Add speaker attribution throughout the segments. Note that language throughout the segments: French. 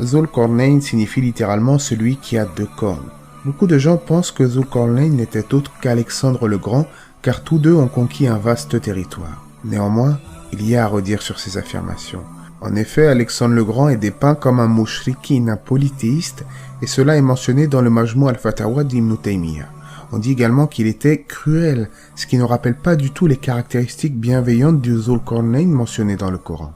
Speaker 1: Zul-Qarnayn signifie littéralement celui qui a deux cornes. Beaucoup de gens pensent que Zul-Qarnayn n'était autre qu'Alexandre le Grand, car tous deux ont conquis un vaste territoire. Néanmoins, il y a à redire sur ces affirmations. En effet, Alexandre le Grand est dépeint comme un mushrikin, un polythéiste, et cela est mentionné dans le Majmou al-Fatawa d'Ibn Taymiyyah. On dit également qu'il était cruel, ce qui ne rappelle pas du tout les caractéristiques bienveillantes du Zul-Qarnayn mentionnées dans le Coran.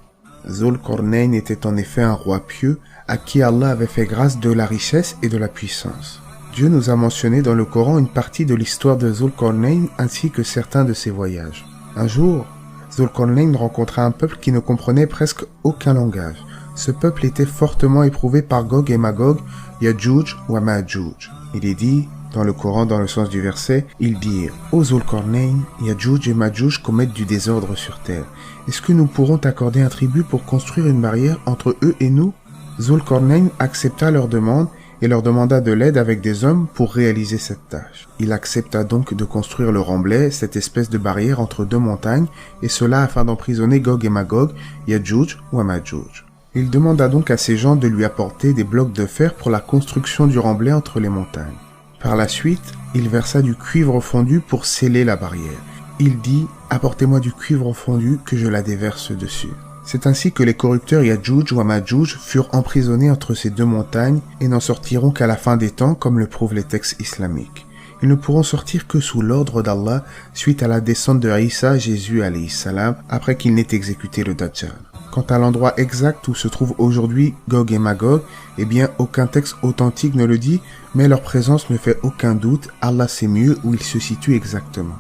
Speaker 1: Zul-Qarnayn était en effet un roi pieux, à qui Allah avait fait grâce de la richesse et de la puissance. Dieu nous a mentionné dans le Coran une partie de l'histoire de Zul-Qarnayn ainsi que certains de ses voyages. Un jour, Zul-Qarnayn rencontra un peuple qui ne comprenait presque aucun langage. Ce peuple était fortement éprouvé par Gog et Magog, Ya'juj wa Ma'juj. Il est dit, dans le Coran, dans le sens du verset, ils dirent « Ô Zul-Qarnayn, Ya'juj et Ma'juj commettent du désordre sur terre. Est-ce que nous pourrons t'accorder un tribut pour construire une barrière entre eux et nous ?» Zul-Qarnayn accepta leur demande et leur demanda de l'aide avec des hommes pour réaliser cette tâche. Il accepta donc de construire le remblai, cette espèce de barrière entre deux montagnes, et cela afin d'emprisonner Gog et Magog, Ya'juj ou Ma'juj. Il demanda donc à ses gens de lui apporter des blocs de fer pour la construction du remblai entre les montagnes. Par la suite, il versa du cuivre fondu pour sceller la barrière. Il dit « Apportez-moi du cuivre fondu que je la déverse dessus ». C'est ainsi que les corrupteurs Ya'juj ou Ma'juj furent emprisonnés entre ces deux montagnes et n'en sortiront qu'à la fin des temps comme le prouvent les textes islamiques. Ils ne pourront sortir que sous l'ordre d'Allah suite à la descente de Isa, Jésus alayhi salam, après qu'il n'ait exécuté le Dajjal. Quant à l'endroit exact où se trouve aujourd'hui Gog et Magog, eh bien aucun texte authentique ne le dit, mais leur présence ne fait aucun doute, Allah sait mieux où ils se situent exactement.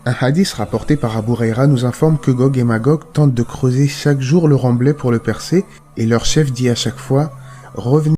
Speaker 1: Un hadith rapporté par Abu Huraira nous informe que Gog et Magog tentent de creuser chaque jour le remblai pour le percer, et leur chef dit à chaque fois « Revenez